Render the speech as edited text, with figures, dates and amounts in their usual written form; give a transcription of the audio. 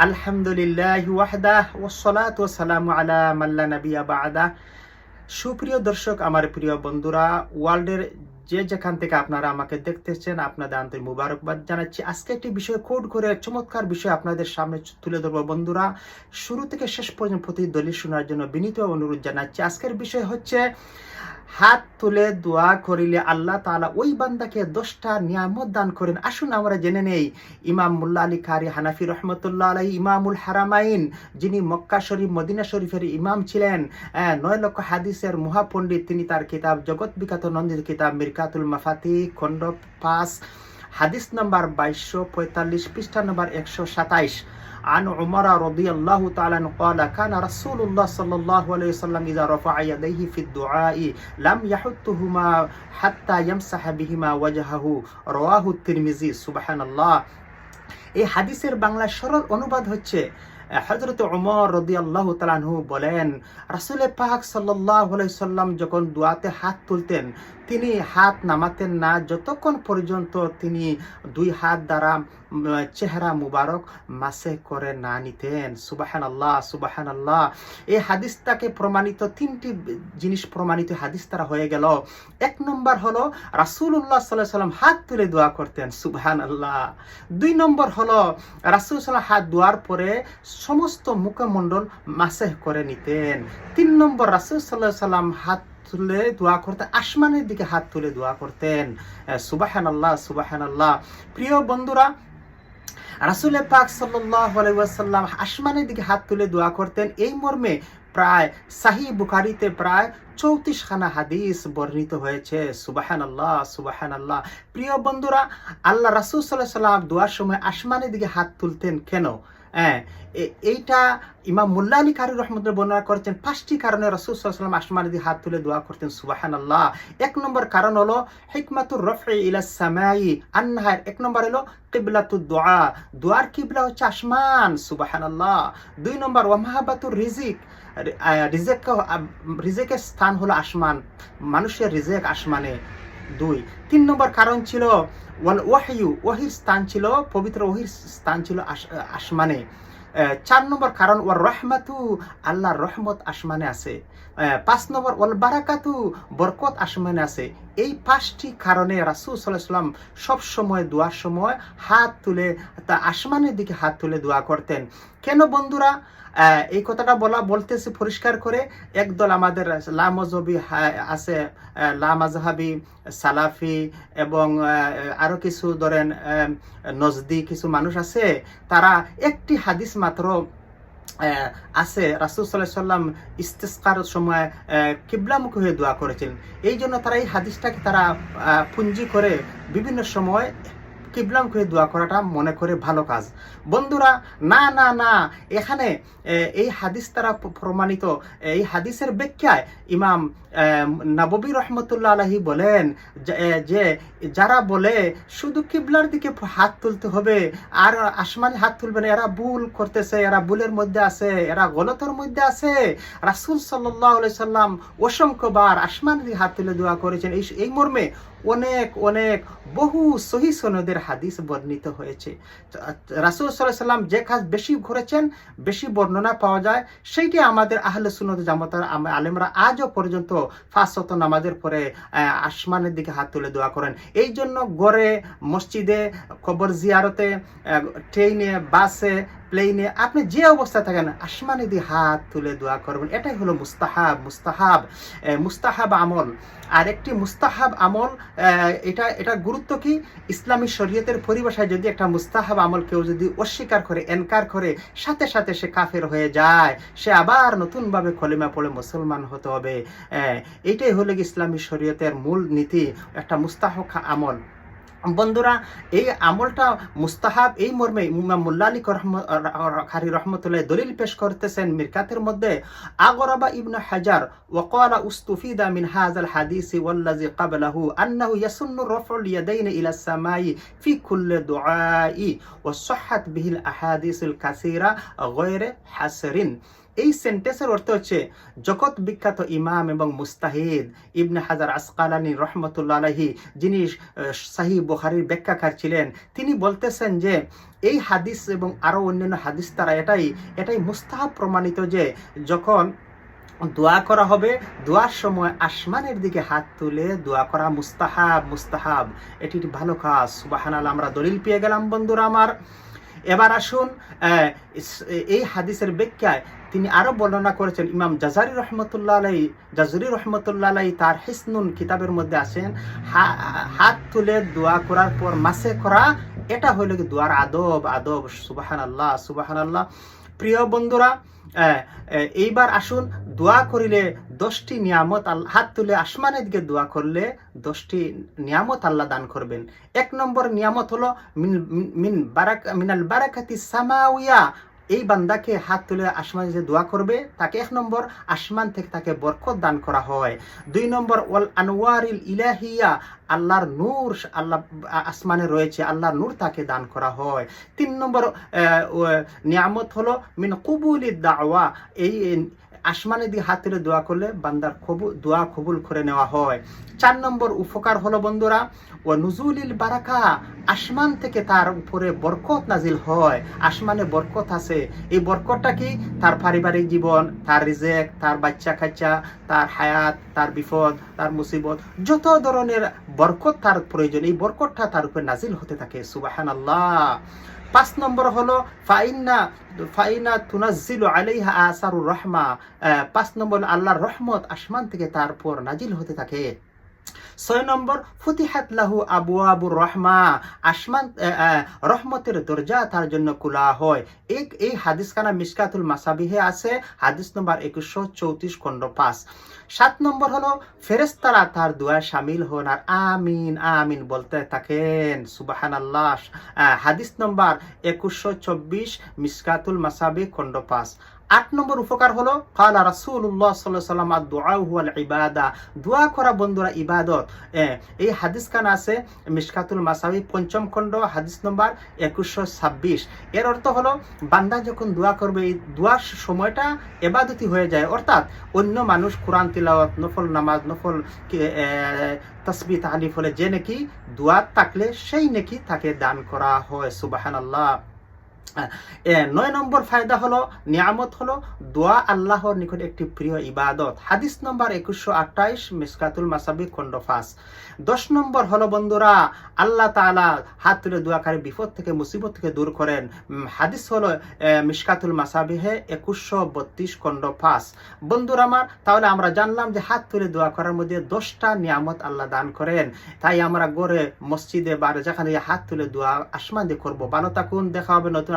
আলহামদুলিল্লাহি ওয়াহদাহ ওয়াসসালাতু ওয়াসসালামু আলা মান লা নাবিয়্যা বা'দা। সুপ্রিয় দর্শক, আমার প্রিয় বন্ধুরা, ওয়ার্ল্ডের যে যেখান থেকে আপনারা আমাকে দেখতেছেন, আপনাদের আন্তরিক মুবারকবাদ জানাচ্ছি। আজকে একটি বিষয় কোড করে চমৎকার বিষয় আপনাদের সামনে তুলে ধরবো। বন্ধুরা, শুরু থেকে শেষ পর্যন্ত প্রতি দলিল শোনার জন্য বিনীত অনুরোধ জানাচ্ছি। আজকের বিষয় হচ্ছে, হাত তুলে দোয়া করিলে আল্লাহ তাআলা ওই বান্দাকে 10টা নিয়ামত দান করেন। আসুন আমরা জেনে নেই। ইমাম মুল্লা আলী কারি হানাফি রহমতুল্লাহ আলাইহি, ইমামুল হারামাইন, যিনি মক্কা শরীফ মদিনা শরীফের ইমাম ছিলেন, 9 লক্ষ হাদিসের মহাপণ্ডিত, তিনি তার কিতাব, জগৎ বিখ্যাত নন্দিত কিতাব মিরকাতুল মাফাতি, খণ্ড 5, হাদিস নম্বর 2245, পৃষ্ঠা নম্বর 127, عن عمر رضي الله تعالى عنه قال كان رسول الله صلى الله عليه وسلم إذا رفع يديه في الدعاء لم يحطهما حتى يمسح بهما وجهه رواه الترمذي। সুবহান আল্লাহ। এই হাদিসের বাংলা সরল অনুবাদ হচ্ছে, হযরত ওমর রাদিয়াল্লাহু তাআলা আনহু বলেন, রাসূল পাক সাল্লাল্লাহু আলাইহি সাল্লাম যখন দোয়াতে হাত তুলতেন, তিনি হাত নামাতেন না যতক্ষণ পর্যন্ত তিনি দুই হাত দ্বারা চেহারা মুবারক মাসে করে না নিতেন। সুবহানাল্লাহ, সুবহানাল্লাহ। এই হাদিসটাকে প্রমাণিত তিনটি জিনিস প্রমাণিত হাদিস তারা হয়ে গেল। এক নম্বর হলো, রাসূলুল্লাহ সাল্লাল্লাহু আলাইহি সাল্লাম হাত তুলে দোয়া করতেন। সুবহানাল্লাহ। দুই নম্বর হলো, রাসূল সাল্লাল্লাহু হাত দোয়ার পরে সমস্ত মুখমণ্ডল মাসে করে নিতেন। তিন নম্বর, রাসূল সাল্লাল্লাহু আলাইহি সাল্লাম হাত তুলে দোয়া করতেন, আসমানের দিকে হাত তুলে দোয়া করতেন। সুবহানাল্লাহ, সুবহানাল্লাহ। প্রিয় বন্ধুরা, রাসূল পাক সাল্লাল্লাহু আলাইহি ওয়াসাল্লাম আসমানের দিকে হাত তুলে দোয়া করতেন। এই মর্মে প্রায় সহিহ বুখারীতে প্রায় 34 খানা হাদিস বর্ণিত হয়েছে। সুবহানাল্লাহ, সুবহানাল্লাহ। প্রিয় বন্ধুরা, আল্লাহ রাসূল সাল্লাল্লাহু আলাইহি ওয়াসাল্লাম দোয়ার সময় আসমানের দিকে হাত তুলতেন কেন? এইটা ইমাম মুল্লা আলী কারি রহমতুল্লাহ বর্ণনা করেছেন। 5টি কারণে রাসূল সাল্লাল্লাহু আলাইহি ওয়াসাল্লাম আসমানের দিকে হাত তুলে দোয়া করতেন। সুবহানাল্লাহ। এক নম্বর কারণ হলো হিকমাতুর রফই ইলা সামাই আনহার। এক নম্বর হলো কিবলাতুদ দুআ, দোয়ার কিবলা হচ্ছে আসমান। সুবহানাল্লাহ। দুই নম্বর, ওয়া মাহাবাতুর রিজিক, রিজেকের স্থান হলো আসমান, মানুষের রিজেক আসমানে। দুই। তিন নম্বর কারণ ছিল ওয়াল ওয়াহয়ু, ওয়াহির স্থান ছিল, পবিত্র ওহির স্থান ছিল আসমানে। 4 নম্বর কারণ ওয়ার রহমাতু, আল্লাহর রহমত আসমানে আছে। 5 নম্বর ওয়াল বারাকাতু, বরকত আসমানে আছে। এই 5টি কারণে রাসূল সাল্লাল্লাহু আলাইহি ওয়াসাল্লাম সব সময় দোয়ার সময় হাত তুলে তা আসমানের দিকে হাত তুলে দোয়া করতেন। কেন বন্ধুরা? এই কথাটা বলতেছি পরিষ্কার করে। একদল আমাদের লামজহবি আছে, লামাজহাবি, সালাফি এবং আরো কিছু ধরেন নজদি কিছু মানুষ আছে, তারা একটি হাদিস মাত্র আছে, রাসূল সাল্লাল্লাহু আলাইহি ওয়াসাল্লাম ইস্তিসকার সময় কিবলামুখী হয়ে দোয়া করেছিলেন। এই জন্য তারা এই হাদিসটাকে তারা পুঞ্জি করে বিভিন্ন সময় কিবলামুখী হয়ে দোয়া করাটা মনে করে ভালো কাজ। বন্ধুরা, না না না, এখানে এই হাদিস তারা প্রমাণিত। এই হাদিসের ব্যাখ্যায় ইমাম নববী রহমতুল্লাহ আলাইহি বলেন যে যারা বলে শুধু কিবলার দিকে হাত তুলতে হবে আর আসমানে হাত তুলবে না, এরা ভুল করতেছে, এরা ভুলের মধ্যে আছে, এরা গলতের মধ্যে আছে। রাসূল সাল্লাল্লাহু আলাইহি সাল্লাম অসংখ্যবার আসমানের দিকে হাত তুলে দোয়া করেছেন। এই মর্মে অনেক অনেক বহু সহিহ সনদের হাদিস বর্ণিত হয়েছে। রাসূল সাল্লাল্লাহু আলাইহি সাল্লাম যে কাজ বেশি করেছেন, বেশি বর্ণনা পাওয়া যায়, সেইটি আমাদের আহলে সুন্নাত জামাতের আলেমরা আজও পর্যন্ত 5 ওয়াক্ত নামাজের পরে আসমানের দিকে হাত তুলে দোয়া করেন। এই জন্য ঘরে, মসজিদে, কবর জিয়ারতে, ট্রেনে, বাসে, প্লেনে, আপনি যে অবস্থায় থাকেন আসমানে দিয়ে হাত তুলে দোয়া করবেন। এটাই হলো মুস্তাহাব আমল। আর একটি মুস্তাহাব আমল, এটা গুরুত্ব কি? ইসলামী শরীয়তের পরিভাষায় যদি একটা মুস্তাহাব আমল কেউ যদি অস্বীকার করে, এনকার করে, সাথে সাথে সে কাফের হয়ে যায়, সে আবার নতুনভাবে কলিমা পড়ে মুসলমান হতে হবে। এইটাই হলো ইসলামী শরীয়তের মূল নীতি, একটা মুস্তাহাব আমল। বন্ধুরা, এই আমলটা মুস্তাহাব। এই মর্মে ইমাম মুল্লা আলী কারি রহমতুল্লাহ দলিল পেশ করতেছেন মিরকাতের মধ্যে, আগরাবা ইবনে হাজার ওয়াকালা উস্তুফিদা মিন হাযাল হাদিসি ওয়াল্লাযী ক্বাবলাহু আন্নাহু ইয়াসুন্নু রাফউল ইয়াদাইনি ইলা সামাই ফি কুল্লি দুআই ওয়া সাহহাত বিহিল আহাদিসুল কাসীরা গায়রে হাসরিন। এই সেন্টেন্সের অর্থ হচ্ছে জগৎ বিখ্যাত ইমাম এবং মুস্তাহিদ ইবনে হাজার আসকালানী রহমতুল্লাহ আলাইহি, যিনি সহিহ বুখারীর ব্যাখ্যাকার ছিলেন, তিনি বলতেছেন যে এই হাদিস এবং আরও অন্যান্য হাদিস দ্বারা এটাই মুস্তাহাব প্রমাণিত যে যখন দোয়া করা হবে, দোয়ার সময় আসমানের দিকে হাত তুলে দোয়া করা মুস্তাহাব, এটি ভালো কাজ। সুবহানাল্লাহ, আমরা দলিল পেয়ে গেলাম বন্ধুরা আমার। এবার আসুন এই হাদিসের ব্যাখ্যায় তিনি আরো বর্ণনা করেছেন ইমাম জাজারি রহমতুল্লাহ আলাইহি তার হিসনুন কিতাবের মধ্যে আছেন, হাত তুলে দোয়া করার পর মাসে করা, এটা হলো কি দোয়ার আদব। সুবহানাল্লাহ। প্রিয় বন্ধুরা, এইবার আসুন দোয়া করিলে 10টি নিয়ামত, হাত তুলে আসমানের দিকে দোয়া করলে 10টি নিয়ামত আল্লাহ দান করবেন। 1 নম্বর নিয়ামত হলো মিনাল বারাকাতি সামাউইয়া, এই বান্দাকে হাত তুলে আসমান যে দোয়া করবে তাকে 1 নম্বর আসমান থেকে তাকে বরকত দান করা হয়। 2 নম্বর ওয়াল আনওয়ারিল ইলাহিয়া, আল্লাহর নূর আল্লাহ আসমানে রয়েছে, আল্লাহর নূর তাকে দান করা হয়। 3 নম্বর নিয়ামত হলো মিন কুবুলিদ দাওয়া, এই আসমানে দিয়ে হাত তুলে দোয়া করলে বান্দার দোয়া কবুল করে নেওয়া হয়। 4 নম্বর উপকার হলো বন্ধুরা ও নুজুলিল বারাকা, আসমান থেকে তার উপরে বরকত নাজিল হয়। আসমানে বরকত আছে, এই বরকতটা কি? তার পারিবারিক জীবন, তার রিজেক, তার বাচ্চা কাচ্চা, তার হায়াত, তার বিপদ, তার মুসিবত, যত ধরনের বরকত তার প্রয়োজন, এই বরকতটা তার উপরে নাজিল হতে থাকে। সুবহানাল্লাহ। 5 নম্বর হলো ফাইনা তুনাজ্জিলু আলাইহা আসারুর রহমা, 5 নম্বর আল্লাহর রহমত আসমান থেকে তার উপর নাজিল হতে থাকে। 6 নম্বর ফুতিহাত লাহু আবওয়াবুর রহমা, আসমান রহমতের দরজা তার জন্য খোলা হয়। এই হাদিসখানা মিশকাতুল মাসাবিহে আছে, হাদিস নম্বর 2134 খণ্ড 5। 7 নম্বর হলো ফেরেশতারা তার দোয়ায় শামিল হন আর আমিন আমিন বলতে থাকেন। সুবহানাল্লাহ, হাদিস নম্বর 2124 মিশকাতুল মাসাবি খণ্ড 5। 8 নম্বর উপকার হলো কালা রাসূলুল্লাহ সাল্লাল্লাহু আলাইহি ওয়াসাল্লাম আদ-দুআ হুয়াল ইবাদা, দোয়া করা বন্ধুরা ইবাদত। এই হাদিস খান আছে মিশকাতুল মাসাবি 5ম খণ্ড হাদিস নম্বর 2126। এর অর্থ হলো বান্দা যখন দোয়া করবে এই দোয়ার সময়টা ইবাদতই হয়ে যায়, অর্থাৎ অন্য মানুষ কোরআন তিলাওয়াত, নফল নামাজ, নফল তাসবিহ তাহলিল হলে যে নাকি দোয়া থাকলে সেই নাকি তাকে দান করা হয়। সুবহানাল্লাহ। 9 নম্বর ফায়দা হলো নিয়ামত হলো দোয়া আল্লাহর নিকট একটি প্রিয় ইবাদত, হাদিস নম্বর 2128 মিশকাতুল মাসাবি খণ্ড 5। 10 নম্বর হলো বন্ধুরা আল্লাহ তাআলা হাত তুলে দোয়াকারী বিপদ থেকে মুসিবত থেকে দূর করেন, হাদিস হলো মিশকাতুল মাসাবিহে 2132 খণ্ড 5। বন্ধুরা আমার, তাহলে আমরা জানলাম যে হাত তুলে দোয়া করার মধ্যে 10টা নিয়ামত আল্লাহ দান করেন। তাই আমরা ঘরে, মসজিদে বা যেখানে হাত তুলে দোয়া আসমান দিয়ে করবো। ভালো থাকুন, দেখা হবে নতুন